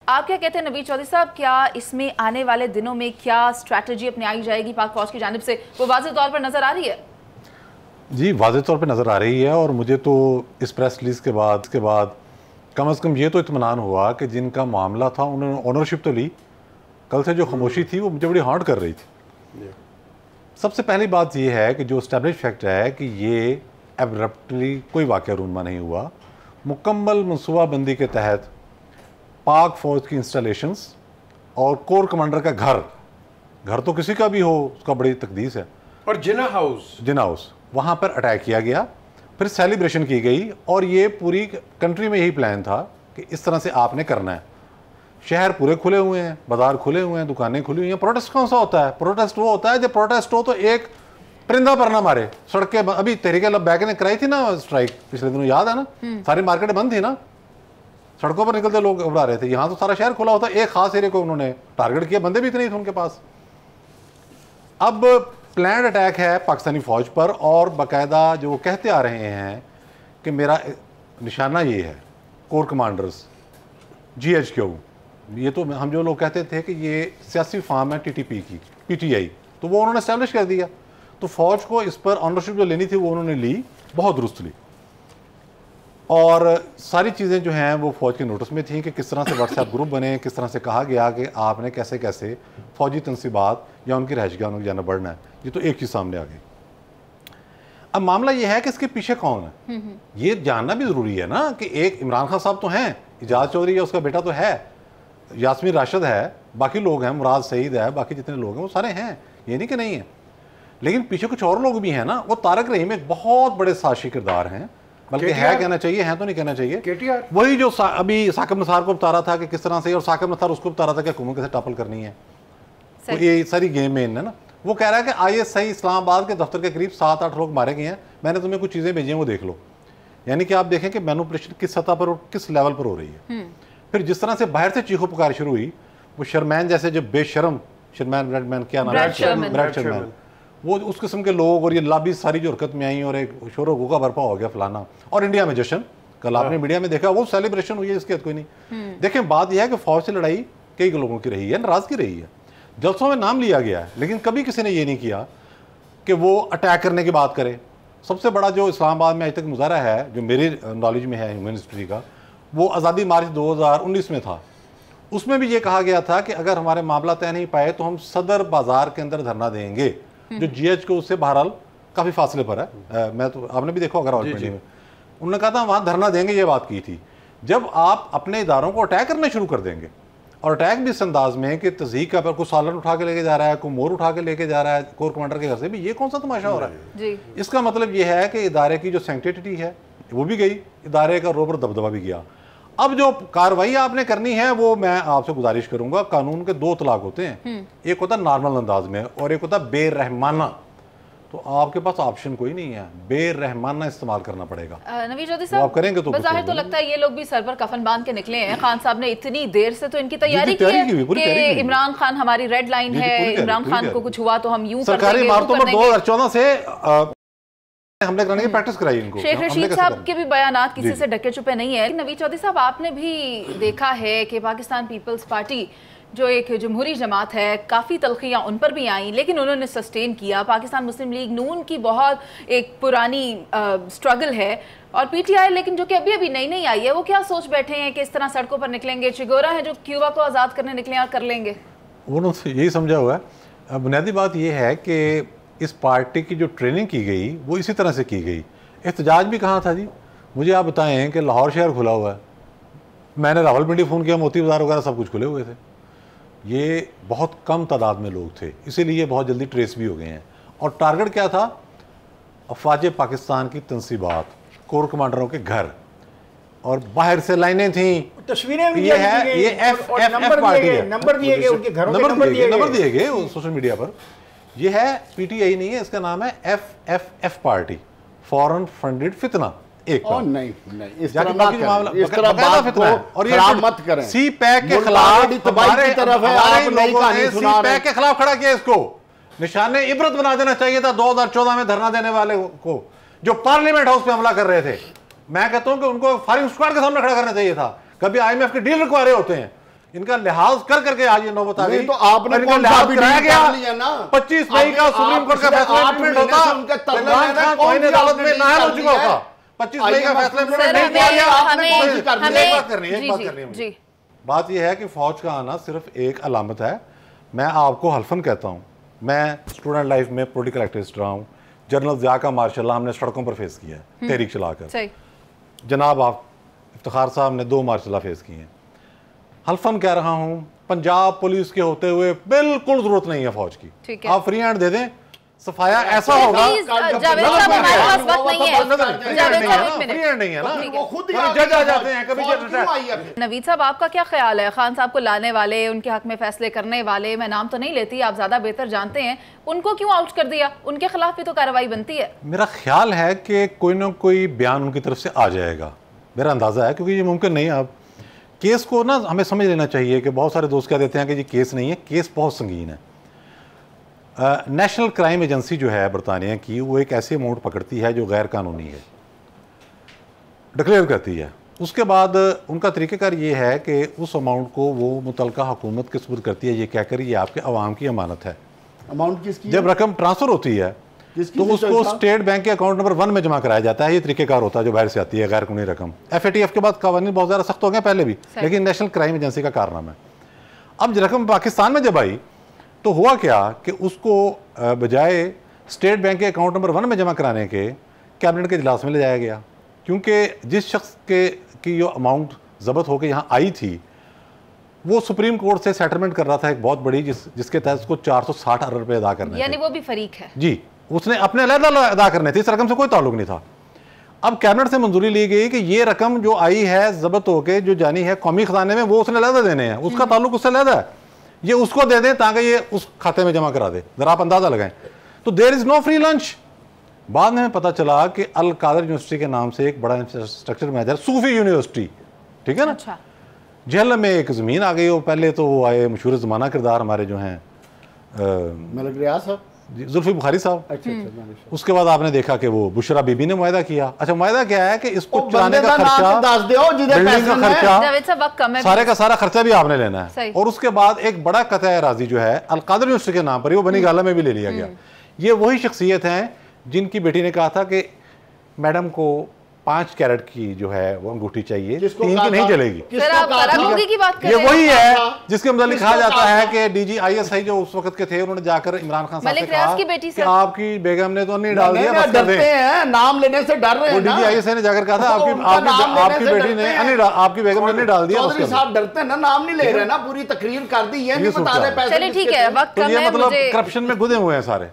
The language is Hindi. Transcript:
आप क्या कहते हैं नवीद चौधरी साहब, क्या इसमें आने वाले दिनों में क्या स्ट्रैटेजी अपनाई जाएगी पाक फौज की जानिब से, वो वाज़ेह तौर पर नजर आ रही है? जी वाज़ेह तौर पे नज़र आ रही है, और मुझे तो इस प्रेस रिलीज़ के बाद कम अज़ कम ये तो इत्मीनान हुआ कि जिनका मामला था उन्होंने ऑनरशिप तो ली। कल से जो खामोशी थी वो मुझे बड़ी हार्ट कर रही थी। सबसे पहली बात ये है कि जो एस्टैब्लिश फैक्ट है कि ये एब्रप्टली कोई वाक़या रूनमा नहीं हुआ। मुकम्मल मनसूबाबंदी के तहत पाक फ़ौज की इंस्टॉलेशंस और कोर कमांडर का घर तो किसी का भी हो उसका बड़ी तकदीस है, और जिना हाउस वहाँ पर अटैक किया गया, फिर सेलिब्रेशन की गई। और ये पूरी कंट्री में यही प्लान था कि इस तरह से आपने करना है। शहर पूरे खुले हुए हैं, बाजार खुले हुए हैं, दुकानें खुली हुई हैं। प्रोटेस्ट कौन सा होता है? प्रोटेस्ट वो होता है जब प्रोटेस्ट हो तो एक परिंदा पर ना मारे। सड़कें अभी तहरीक लब्बैक ने कराई थी ना स्ट्राइक पिछले दिनों, याद है ना? सारी मार्केटें बंद थी ना, सड़कों पर निकलते लोग घबरा रहे थे। यहाँ तो सारा शहर खुला होता, एक खास एरिया को उन्होंने टारगेट किया, बंदे भी इतने थे उनके पास। अब प्लान्ड अटैक है पाकिस्तानी फ़ौज पर, और बाकायदा जो वो कहते आ रहे हैं कि मेरा निशाना ये है कोर कमांडर्स GHQ। ये तो हम जो लोग कहते थे कि ये सियासी फार्म है TTP की, PTI, तो वो उन्होंने इस्टेब्लिश कर दिया। तो फ़ौज को इस पर ऑनरशिप जो लेनी थी वो उन्होंने ली, बहुत दुरुस्त ली। और सारी चीज़ें जो हैं वो फ़ौज के नोटिस में थी कि किस तरह से व्हाट्सएप ग्रुप बने, किस तरह से कहा गया कि आपने कैसे कैसे फ़ौजी तनसीबात या उनकी रहायशगाहों की जाना बढ़ना है। ये तो एक चीज़ सामने आ गई। अब मामला ये है कि इसके पीछे कौन है, ये जानना भी ज़रूरी है ना। कि एक इमरान खान साहब तो हैं, इजाज़ चौधरी है उसका बेटा तो है, यास्मीन राशिद है, बाकी लोग हैं, मुराद सईद है, बाकी जितने लोग हैं वो सारे हैं, ये नहीं कि नहीं है। लेकिन पीछे कुछ और लोग भी हैं ना। वो तारक रहीम एक बहुत बड़े साजिशी किरदार हैं, बल्कि है कहना चाहिए, है तो नहीं कहना चाहिए। KTR वही जो अभी साकिब निसार को बता रहा था कि किस तरह से, और साकिब निसार उसको बता रहा था कि हुकूमत कैसे टॉपल करनी है। तो ये सारी गेम में है ना। वो कह रहा है कि ISI इस्लामाबाद के दफ्तर के करीब 7-8 लोग मारे गए हैं, मैंने तुम्हें कुछ चीज़ें भेजी हैं वो देख लो। यानी कि आप देखें कि मैनिपुलेशन किस सतह पर और किस लेवल पर हो रही है। फिर जिस तरह से बाहर से चीखो पुकार शुरू हुई, वो शर्मैन जैसे जो बेशरम शर्मैन ब्रैडमैन, क्या नाम है, ब्रैड शर्मैन, वो उस किस्म के लोग, और ये लाबी सारी जो हरकत में आई, और एक शोर गुगा बर्पा हो गया फलाना। और इंडिया में जश्न, कल आपने मीडिया में देखा, वो सेलिब्रेशन हुई है, इसके कोई नहीं। देखें बात यह है कि फौज से लड़ाई कई लोगों की रही है, नाराजगी रही है, जलसों में नाम लिया गया है, लेकिन कभी किसी ने ये नहीं किया कि वो अटैक करने की बात करे। सबसे बड़ा जो इस्लामाबाद में आज तक मुजाहरा है, जो मेरी नॉलेज में है ह्यूमन हिस्ट्री का, वो आज़ादी मार्च 2019 में था। उसमें भी ये कहा गया था कि अगर हमारे मामला तय नहीं पाए तो हम सदर बाजार के अंदर धरना देंगे, जो GHQ उससे बहरहाल काफ़ी फासले पर है। मैं तो आपने भी देखा अगर में उन्होंने कहा था वहाँ धरना देंगे, ये बात की थी। जब आप अपने इदारों को अटैक करने शुरू कर देंगे, और अटैक भी इस अंदाज में कि तज़हीक का पर कोई सालन उठा के लेके जा रहा है, कोई मोर उठा के लेके जा रहा है कोर कमांडर के घर से, भी ये कौन सा तमाशा हो रहा है जी। इसका मतलब ये है कि इदारे की जो सैंक्टिटी है वो भी गई, इदारे का रोब और दबदबा भी गया। अब जो कार्रवाई आपने करनी है वो मैं आपसे गुजारिश करूंगा, कानून के 2 तलाक होते हैं, एक होता है नॉर्मल अंदाज में और एक होता है बेरहमाना। तो आपके पास ऑप्शन कोई नहीं है, बेरहमाना इस्तेमाल करना पड़ेगा। नवीद चौधरी साहब, आप करेंगे तो बाहर तो लगता है ये लोग भी सर पर कफन बांध के निकले हैं। खान साहब ने इतनी देर से तो इनकी तैयारी की है कि इमरान खान हमारी रेड लाइन है, इमरान खान को कुछ हुआ तो हम यूं सरकारी इमारतों पर 2014 से हमले करने की प्रैक्टिस कराई इनको। शेख रशीद साहब के भी बयानात किसी से ढके छुपे नहीं है। नवीद चौधरी साहब, आपने भी देखा है कि पाकिस्तान पीपल्स पार्टी जो एक जमहूरी जमात है, काफ़ी तलखियाँ उन पर भी आई, लेकिन उन्होंने सस्टेन किया। पाकिस्तान मुस्लिम लीग नून की बहुत एक पुरानी स्ट्रगल है, और PTI लेकिन जो कि अभी अभी नई नई आई है, वो क्या सोच बैठे हैं कि इस तरह सड़कों पर निकलेंगे। चिगोरा है जो क्यूबा को आज़ाद करने निकले और कर लेंगे। उन्होंने यही समझा हुआ है। बुनियादी बात यह है कि इस पार्टी की जो ट्रेनिंग की गई वो इसी तरह से की गई। एहतजाज भी कहाँ था जी? मुझे आप बताएं कि लाहौर शहर खुला हुआ है, मैंने रावलपिंडी फ़ोन किया, मोती बाज़ार वगैरह सब कुछ खुले हुए थे। ये बहुत कम तादाद में लोग थे, इसीलिए बहुत जल्दी ट्रेस भी हो गए हैं। और टारगेट क्या था? अफवाज पाकिस्तान की तनसीबात, कोर कमांडरों के घर, और बाहर से लाइनें थी, तस्वीरें भी ये है, ये एफ पार्टी है, नंबर दिए गए, उनके घरों के नंबर दिए गए सोशल मीडिया पर। ये है PTI नहीं है, इसका नाम है FFF पार्टी, फॉरेन फंडेड फितना। एक नहीं इस तरह ना करें, इस तरह बात को और ये मत करें। CPAC के खिलाफ हमारे तरफ है, आप नई कहानी सुना रहे हैं। CPAC के खिलाफ खड़ा किया, इसको निशाने इबरत बना देना चाहिए था 2014 में धरना देने वाले को, जो पार्लियामेंट हाउस पे हमला कर रहे थे। मैं कहता हूं कि उनको फायरिंग स्क्वाड के सामने खड़ा करना चाहिए था। कभी IMF के डील रिक्वायरे होते हैं इनका लिहाज कर करके आज ये नौबत आ गई। तो आपने इनका कौन सा लिहाज कराया बिल्डिंग कर लिया ना? 25 मई का सुप्रीम कोर्ट का फैसला इम्प्लीमेंट होता, इमरान खान कोई नहीं अदालत में नायल हो चुका होता। 25 मई का फैसला इम्प्लीमेंट नहीं किया गया। एक बात करनी है, बात यह है कि फौज का आना सिर्फ एक अलामत है। मैं आपको हल्फन कहता हूँ, मैं स्टूडेंट लाइफ में पॉलिटिकल एक्टिविस्ट रहा हूँ। जनरल ज़िया का मार्शल हमने सड़कों पर फेस किया है, तहरीक चलाकर। जनाब आप इफ्तिखार साहब ने 2 मार्शल फेस किए हैं। हल्फन कह रहा हूँ, पंजाब पुलिस के होते हुए बिल्कुल जरूरत नहीं है फौज की। आप फ्री हैंड दे दें, सफाया ऐसा होगा। जावेद साहब हमारे पास वक्त नहीं है, जज आ जाते हैं कभी। नवीद साहब आपका क्या ख्याल है, खान साहब को लाने वाले, उनके हक में फैसले करने वाले, मैं नाम तो नहीं लेती, आप ज्यादा बेहतर जानते हैं, उनको क्यों आउट कर दिया? उनके खिलाफ भी तो कार्रवाई बनती है। मेरा ख्याल है कि कोई ना कोई बयान उनकी तरफ से आ जाएगा, मेरा अंदाजा है, क्योंकि ये मुमकिन नहीं है। अब केस को ना हमें समझ लेना चाहिए कि बहुत सारे दोस्त कह देते हैं कि ये केस नहीं है, केस बहुत संगीन है। नेशनल क्राइम एजेंसी जो है बरतानिया की, वो एक ऐसी अमाउंट पकड़ती है जो गैर कानूनी है, डिक्लेयर करती है। उसके बाद उनका तरीक़ेकार ये है कि उस अमाउंट को वो मुतलका हुकूमत के सुपुर्द करती है, ये कहकर ये आपके अवाम की अमानत है। अमाउंट किसकी? जब रकम ट्रांसफ़र होती है तो उसको स्टेट बैंक के अकाउंट नंबर 1 में जमा कराया जाता है। ये तरीक़ेकार होता है जो बाहर से आती है गैर कानूनी रकम। FATF के बाद कानून बहुत ज़्यादा सख्त हो गए पहले भी, लेकिन नेशनल क्राइम एजेंसी का कारनामा है। अब रकम पाकिस्तान में जब आई तो हुआ क्या कि उसको बजाय स्टेट बैंक के अकाउंट नंबर 1 में जमा कराने के कैबिनेट के इजलास में ले जाया गया, क्योंकि जिस शख्स की जो अमाउंट ज़ब्त होकर यहाँ आई थी वो सुप्रीम कोर्ट से सेटलमेंट कर रहा था एक बहुत बड़ी, जिसके तहत उसको 460 अरब रुपये अदा करने, यानी वो भी फरीक है जी, उसने अपने अलग अदा करने थे, इस रकम से कोई ताल्लुक नहीं था। अब कैबिनेट से मंजूरी ली गई कि ये रकम जो आई है ज़ब्त होकर जो जानी है कौमी खजाने में, वो उसने अलग देने हैं, उसका ताल्लुक उससे अलग है, ये उसको दे दें ताकि ये उस खाते में जमा करा दे। जरा आप अंदाजा लगाएं। तो there is no free lunch. बाद में पता चला कि अल कादर यूनिवर्सिटी के नाम से एक बड़ा इंफ्रास्ट्रक्चर मैनेजर, सूफी यूनिवर्सिटी, ठीक है ना, अच्छा। जेल में एक ज़मीन आ गई। वो पहले तो वो आए मशहूर ज़माना किरदार हमारे जो हैं मलिक रियाज साहब, जुल्फी बुखारी साहब। अच्छा। उसके बाद आपने देखा कि वो बुशरा बीबी ने मुआहदा किया। अच्छा, मुआहदा क्या है कि इसको चलाने का खर्चा, बिल्डिंग का खर्चा, सारे का सारा खर्चा भी आपने लेना है। और उसके बाद एक बड़ा कतई अराजी जो है अल कादर यूनिवर्सिटी के नाम पर, वो बनी गाला में भी ले लिया गया। ये वही शख्सियत हैं जिनकी बेटी ने कहा था कि मैडम को 5 कैरेट की जो है वो अंगूठी चाहिए, 3 की नहीं चलेगी। ये वही है जिसके मतलब कहा जाता है कि DG ISI जो उस वक्त के थे, उन्होंने जाकर इमरान खान साहब से कहा कि आपकी बेगम ने तो नहीं डाल दिया, बस कर दें। नाम लेने से डर रहे हैं। वो DG ISI ने जाकर कहा था आपकी बेटी ने, आपकी बेगम ने नहीं डाल दिया। चौधरी साहब डरते हैं ना, नाम नहीं ले रहे ना, पूरी तकरीर कर दी, ये नहीं बता रहे पैसे। चलिए ठीक है, वक्त कम है, मतलब करप्शन में गुदे हुए हैं सारे।